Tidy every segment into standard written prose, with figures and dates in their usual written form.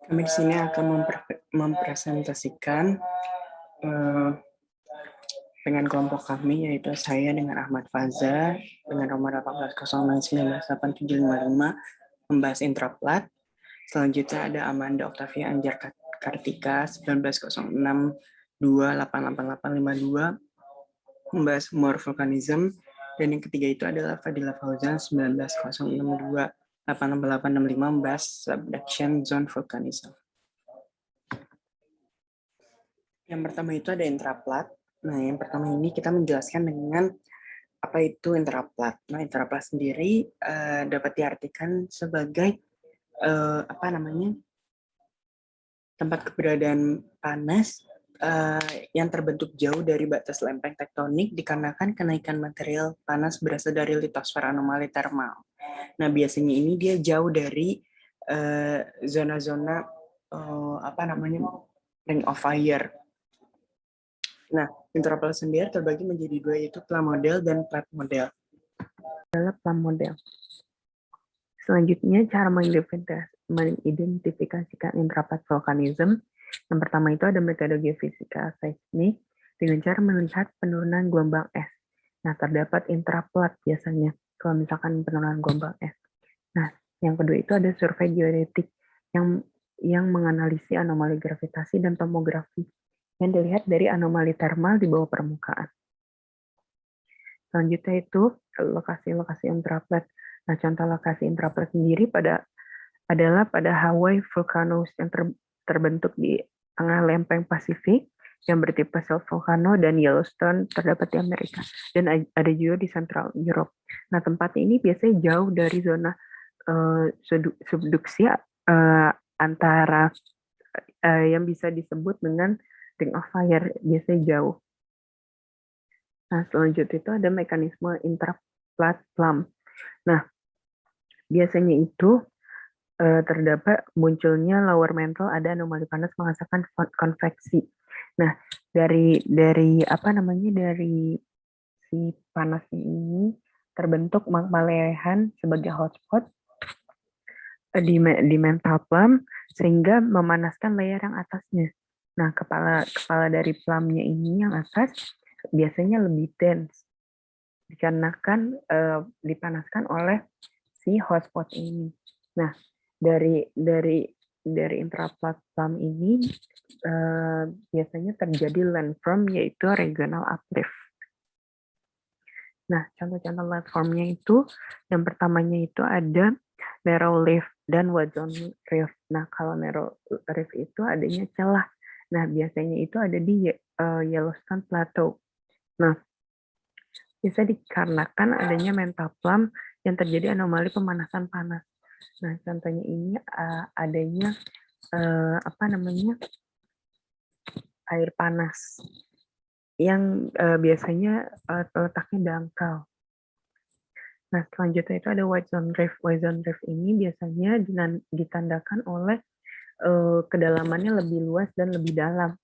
Kami di sini akan mempresentasikan eh, dengan kelompok kami, yaitu saya dengan Ahmad Faza dengan nomor 1809198755 membahas intraplat. Selanjutnya ada Amanda Octavia Anjar Kartika 1906288852 membahas morphologizm, dan yang ketiga itu adalah Fadila Fauzan 1906288865 membahas subduction zone volcanism. Yang pertama itu ada intraplat. Nah, yang pertama ini kita menjelaskan dengan apa itu intraplat. Nah, intraplat sendiri dapat diartikan sebagai tempat keberadaan panas yang terbentuk jauh dari batas lempeng tektonik dikarenakan kenaikan material panas berasal dari litosfer anomali termal. Nah, biasanya ini dia jauh dari zona-zona ring of fire. Nah, intraplat sendiri terbagi menjadi dua, yaitu plam model dan plat model. Adalah plam model. Selanjutnya, cara mengidentifikasikan intraplat volcanism. Yang pertama itu ada metode geofisika seismik dengan cara melihat penurunan gelombang es. Nah, terdapat intraplat biasanya kalau misalkan penurunan gelombang es. Nah, yang kedua itu ada survei geodetik yang menganalisis anomali gravitasi dan tomografi yang dilihat dari anomali termal di bawah permukaan. Selanjutnya itu lokasi-lokasi intraplat. Nah, contoh lokasi intraplat sendiri adalah pada Hawaii volcanoes yang terbentuk di tengah lempeng Pasifik yang bertipe self volcano, dan Yellowstone terdapat di Amerika, dan ada juga di Central Europe. Nah, tempat ini biasanya jauh dari zona subduksi antara yang bisa disebut dengan ring of fire, biasanya jauh. Nah, selanjutnya itu ada mekanisme intraplat plam. Nah, biasanya itu terdapat munculnya lower mantle, ada anomali panas menghasilkan konveksi. Nah, dari si panasnya ini terbentuk magma lehan sebagai hotspot di mantle plam sehingga memanaskan layer yang atasnya. Nah, kepala dari plamnya ini yang atas biasanya lebih dense dikarenakan dipanaskan oleh si hotspot ini. Nah, dari intraplat plam ini biasanya terjadi landform, yaitu regional uplift. Nah, contoh-contoh landformnya itu, yang pertamanya itu ada narrow rift dan wide zone rift. Nah, kalau narrow rift itu adanya celah. Nah, biasanya itu ada di Yellowstone Plateau. Nah, bisa dikarenakan adanya mantle plam yang terjadi anomali pemanasan panas. Nah, contohnya ini adanya air panas yang biasanya letaknya dangkal. Nah, selanjutnya itu ada wide zone rift. Wide zone rift ini biasanya ditandakan oleh kedalamannya lebih luas dan lebih dalam.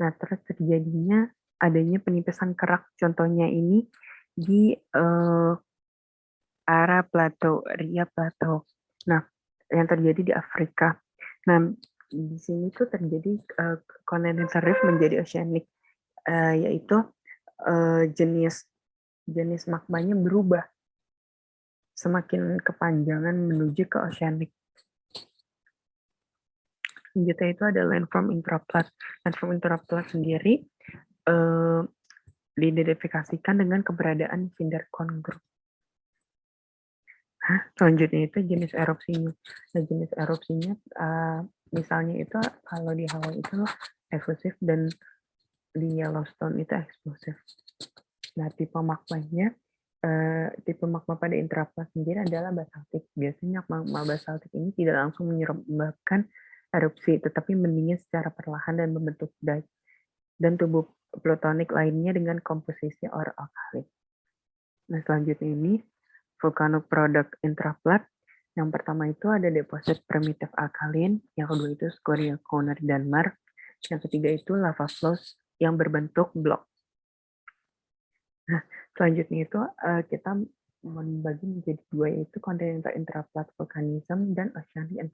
Nah, terus terjadinya adanya penipisan kerak. Contohnya ini di Ara Plateau, Ria Plateau. Nah, yang terjadi di Afrika. Nah, di sini tuh terjadi continental rift menjadi oceanic, yaitu jenis magmanya berubah semakin kepanjangan menuju ke oceanic. Selanjutnya itu ada landform intraplat. Landform intraplat sendiri diidentifikasikan dengan keberadaan cinder cone group. Selanjutnya itu jenis erupsinya. Nah, jenis erupsinya misalnya itu kalau di Hawaii itu efusif dan di Yellowstone itu eksplosif. Nah, tipe magma pada intraplat sendiri adalah basaltik. Biasanya magma basaltik ini tidak langsung menyebabkan erupsi, tetapi mendingin secara perlahan dan membentuk dike dan tubuh plutonik lainnya dengan komposisi ore alkali. Nah, selanjutnya ini volcanic product intraplat. Yang pertama itu ada deposit primitive alkalin, yang kedua itu scoria corner Denmark, yang ketiga itu lava flows yang berbentuk blok. Nah, selanjutnya itu kita membagi menjadi dua, yaitu continental intraplat volcanism dan oceanic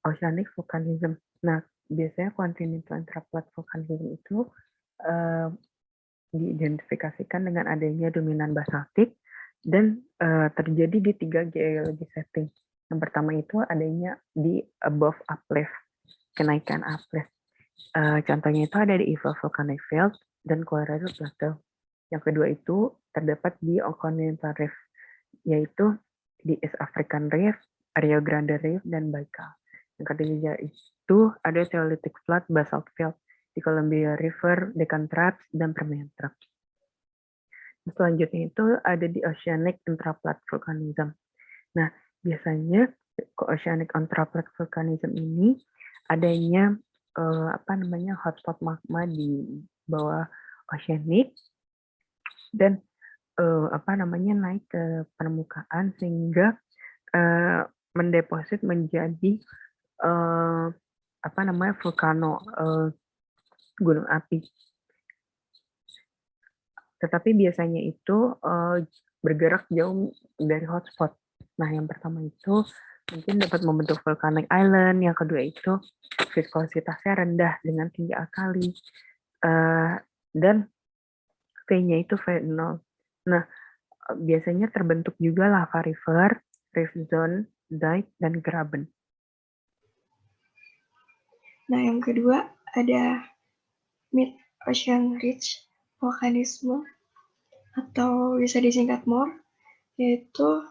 oceanic volcanism. Nah, biasanya continental intraplate volcanism itu diidentifikasikan dengan adanya dominan basaltik dan terjadi di 3 geologi setting. Yang pertama itu adanya di above uplift, kenaikan uplift. Contohnya itu ada di Eiffel Volcanic Field dan Colorado Plateau. Yang kedua itu terdapat di Continental Rift, yaitu di East African Rift, Rio Grande Rift, dan Baikal. Yang ketiga itu ada Theolitic Flood Basalt Field di Columbia River, Deccan Traps, dan Permian Traps. Selanjutnya itu ada di Oceanic Intraplate Volcanism. Nah, biasanya Oceanic Intraplate Volcanism ini adanya hotspot magma di bawah oceanic dan naik ke permukaan sehingga mendeposit menjadi vulkano, gunung api. Tetapi biasanya itu bergerak jauh dari hotspot. Nah, yang pertama itu mungkin dapat membentuk volcanic island, yang kedua itu viskositasnya rendah dengan tinggi alkali, dan V-nya itu V0. Nah, biasanya terbentuk juga lava river, rift zone, dike, dan graben. Nah, yang kedua ada mid-ocean ridge volcanism atau bisa disingkat MOR, yaitu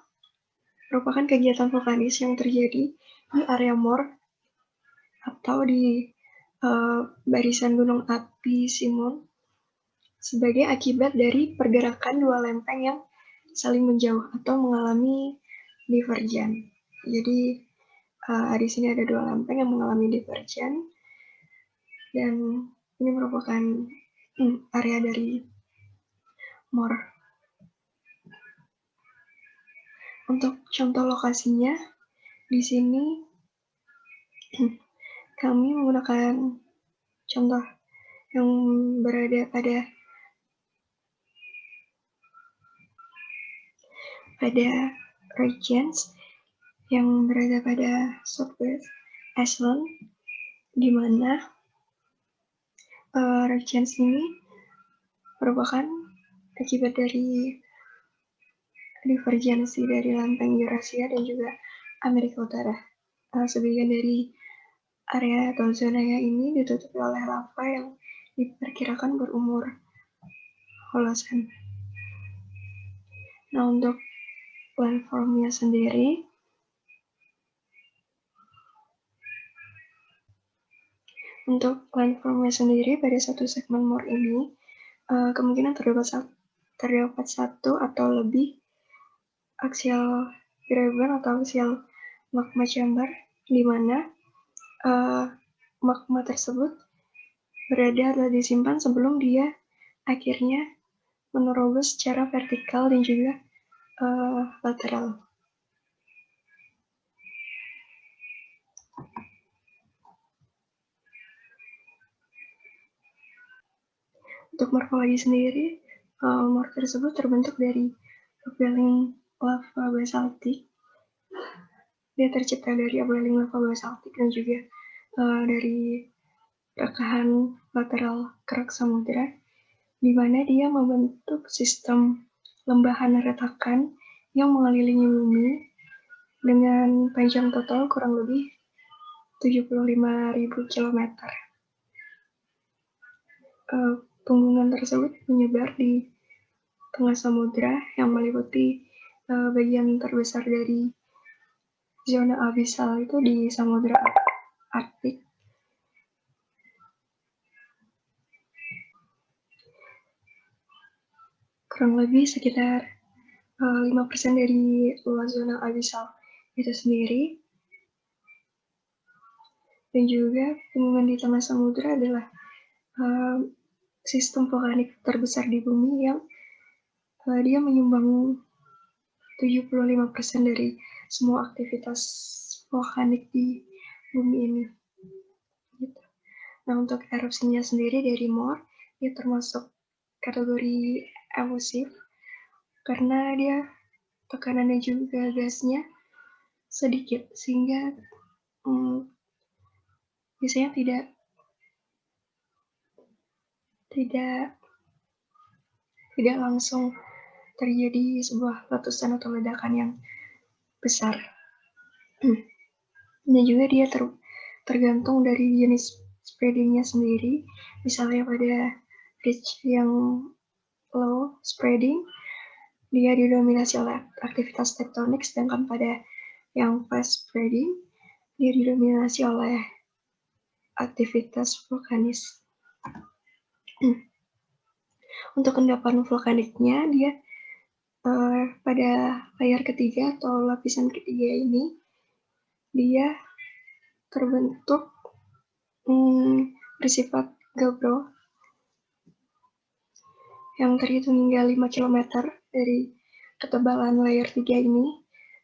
merupakan kegiatan vulkanis yang terjadi di area MOR atau di barisan gunung api Simon sebagai akibat dari pergerakan dua lempeng yang saling menjauh atau mengalami divergen. Jadi di sini ada dua lempeng yang mengalami divergen dan ini merupakan area dari MOR. Untuk contoh lokasinya di sini kami menggunakan contoh yang berada pada regions yang berada pada Southwest Iceland, di mana regions ini merupakan akibat dari divergensi dari lempeng Eurasia dan juga Amerika Utara. Sebagian dari area atau zona ini ditutupi oleh lava yang diperkirakan berumur Holosen. Nah, untuk landformnya sendiri, pada satu segmen MOR ini, kemungkinan terdapat satu atau lebih axial graben atau axial magma chamber, di mana magma tersebut berada atau disimpan sebelum dia akhirnya menerobos secara vertikal dan juga lateral. Untuk morfologi sendiri, MOR tersebut terbentuk dari upwelling lava basaltik. Dia tercipta dari upwelling lava basaltik dan juga dari rekahan lateral kerak samudera, di mana dia membentuk sistem lembahan retakan yang mengelilingi bumi dengan panjang total kurang lebih 75.000 km. Punggungan tersebut menyebar di tengah samudra yang meliputi bagian terbesar dari zona abisal itu di Samudra Arktik. Kurang lebih sekitar 5% dari luas zona abisal itu sendiri. Dan juga punggungan di tengah samudra adalah sistem vulkanik terbesar di bumi yang dia menyumbang 75% dari semua aktivitas vulkanik di bumi ini. Gitu. Nah, untuk erupsinya sendiri dari MOR, dia termasuk kategori efusif karena dia tekanan dan juga gasnya sedikit, sehingga biasanya tidak langsung terjadi sebuah letusan atau ledakan yang besar. Dan juga dia tergantung dari jenis spreadingnya sendiri. Misalnya pada ridge yang low spreading, dia didominasi oleh aktivitas tektonik, sedangkan pada yang fast spreading, dia didominasi oleh aktivitas vulkanis. Untuk endapan vulkaniknya, dia pada layer ketiga atau lapisan ketiga ini, dia terbentuk bersifat gabbro yang terhitung hingga 5 km dari ketebalan layer 3 ini,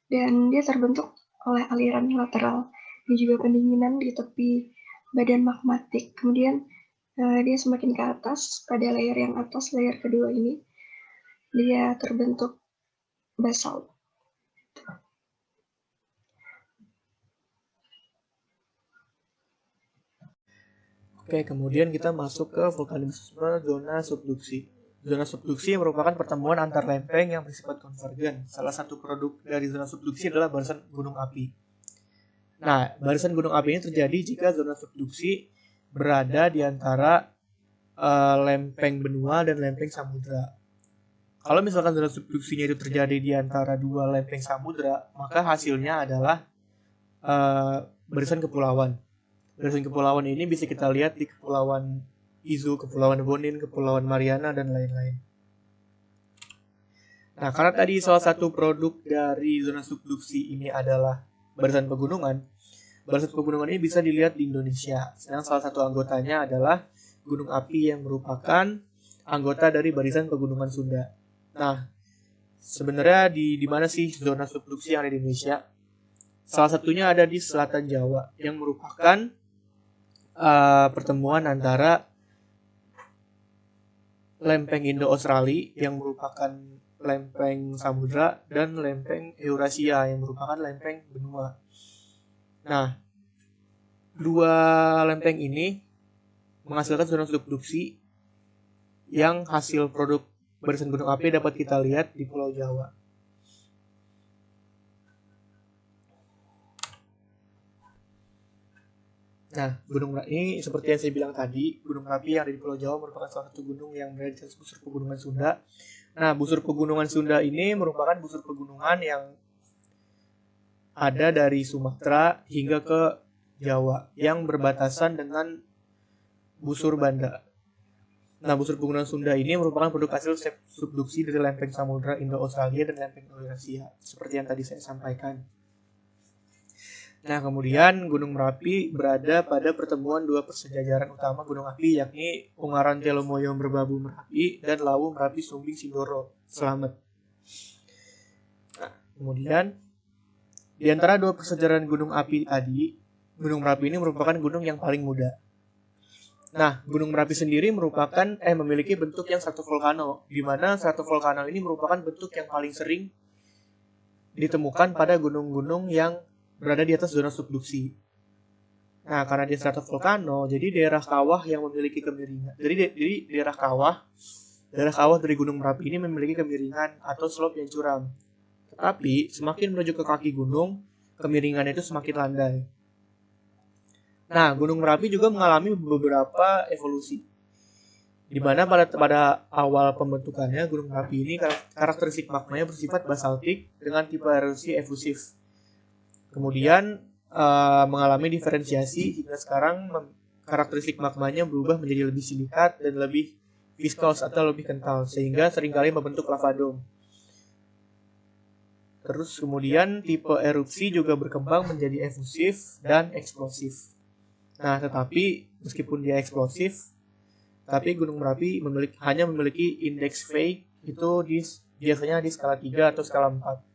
dan dia terbentuk oleh aliran lateral dan juga pendinginan di tepi badan magmatik. Kemudian dia semakin ke atas, pada layer yang atas, layer kedua ini, dia terbentuk basalt. Oke, kemudian kita masuk ke vulkanisme zona subduksi. Zona subduksi merupakan pertemuan antar lempeng yang bersifat konvergen. Salah satu produk dari zona subduksi adalah barisan gunung api. Nah, barisan gunung api ini terjadi jika zona subduksi berada di antara lempeng benua dan lempeng samudra. Kalau misalkan zona subduksinya itu terjadi di antara dua lempeng samudra, maka hasilnya adalah barisan kepulauan. Barisan kepulauan ini bisa kita lihat di Kepulauan Izu, Kepulauan Bonin, Kepulauan Mariana, dan lain-lain. Nah, karena tadi salah satu produk dari zona subduksi ini adalah barisan pegunungan, barisan pegunungan ini bisa dilihat di Indonesia. Sedang salah satu anggotanya adalah gunung api yang merupakan anggota dari barisan pegunungan Sunda. Nah, sebenarnya di mana sih zona subduksi yang ada di Indonesia? Salah satunya ada di selatan Jawa, yang merupakan pertemuan antara lempeng Indo-Australia yang merupakan lempeng samudra dan lempeng Eurasia yang merupakan lempeng benua. Nah, dua lempeng ini menghasilkan zona subduksi yang hasil produk barisan gunung api dapat kita lihat di Pulau Jawa. Nah, gunung ini seperti yang saya bilang tadi, gunung api yang ada di Pulau Jawa merupakan salah satu gunung yang berada di atas busur pegunungan Sunda. Nah, busur pegunungan Sunda ini merupakan busur pegunungan yang ada dari Sumatera hingga ke Jawa yang berbatasan dengan busur Banda. Nah, busur pegunungan Sunda ini merupakan produk hasil subduksi dari lempeng samudra Indo-Australia dan lempeng Eurasia, seperti yang tadi saya sampaikan. Nah, kemudian Gunung Merapi berada pada pertemuan dua persejajaran utama gunung api, yakni Ungaran Telomoyo Merbabu Merapi dan Lawu Merapi Sumbing Sindoro Slamet. Nah, kemudian di antara dua persejajaran gunung api tadi, Gunung Merapi ini merupakan gunung yang paling muda. Nah, Gunung Merapi sendiri memiliki bentuk yang stratovolcano, di mana stratovolcano ini merupakan bentuk yang paling sering ditemukan pada gunung-gunung yang berada di atas zona subduksi. Nah, karena dia stratovolcano, jadi daerah kawah yang memiliki kemiringan. Jadi daerah kawah dari Gunung Merapi ini memiliki kemiringan atau slope yang curam. Tetapi semakin menuju ke kaki gunung, kemiringan itu semakin landai. Nah, Gunung Merapi juga mengalami beberapa evolusi. Di mana pada awal pembentukannya Gunung Merapi ini karakteristik magmanya bersifat basaltik dengan tipe erosi efusif. Kemudian mengalami diferensiasi hingga sekarang karakteristik magmanya berubah menjadi lebih silikat dan lebih viskos atau lebih kental, sehingga seringkali membentuk lava dome. Terus kemudian tipe erupsi juga berkembang menjadi efusif dan eksplosif. Nah, tetapi meskipun dia eksplosif, tapi Gunung Merapi hanya memiliki indeks Faye itu biasanya di skala 3 atau skala 4.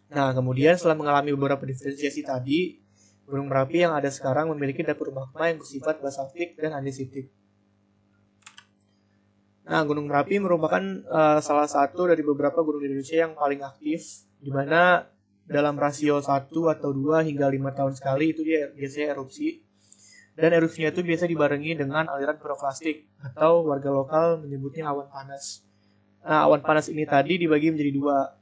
Nah, kemudian setelah mengalami beberapa diferensiasi tadi, Gunung Merapi yang ada sekarang memiliki dapur magma yang bersifat basaltik dan andesitik. Nah, Gunung Merapi merupakan salah satu dari beberapa gunung di Indonesia yang paling aktif, di mana dalam rasio 1 atau 2 hingga 5 tahun sekali itu dia biasanya erupsi. Dan erupsinya itu biasa dibarengi dengan aliran piroklastik atau warga lokal menyebutnya awan panas. Nah, awan panas ini tadi dibagi menjadi dua,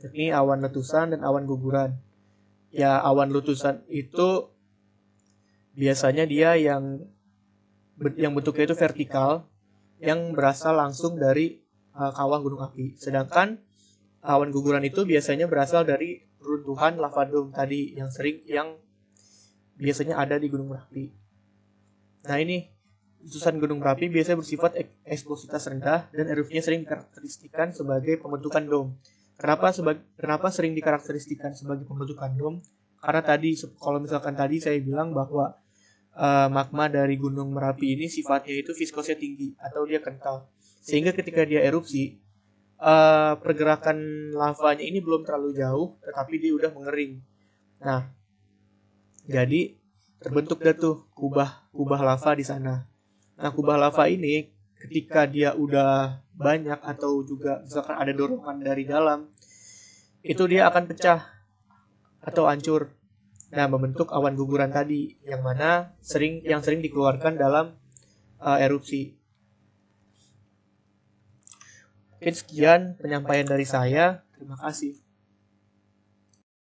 yakni awan letusan dan awan guguran. Ya, awan letusan itu biasanya dia yang bentuknya itu vertikal, yang berasal langsung dari kawah gunung api. Sedangkan awan guguran itu biasanya berasal dari runtuhan lava dome tadi yang biasanya ada di gunung berapi. Nah, ini letusan gunung berapi biasanya bersifat eksplosivitas rendah dan erupsinya sering dikarakteristikan sebagai pembentukan dom. Kenapa sering dikarakteristikan sebagai pembentukan dom? Karena tadi, kalau misalkan tadi saya bilang bahwa magma dari gunung Merapi ini sifatnya itu viskosnya tinggi atau dia kental, sehingga ketika dia erupsi, pergerakan lavanya ini belum terlalu jauh, tetapi dia udah mengering. Nah, jadi terbentuk dah tuh kubah lava di sana. Nah, kubah lava ini ketika dia udah banyak atau juga misalkan ada dorongan dari dalam, itu dia akan pecah atau hancur. Nah, membentuk awan guguran tadi yang sering dikeluarkan dalam erupsi. Mungkin sekian penyampaian dari saya. Terima kasih.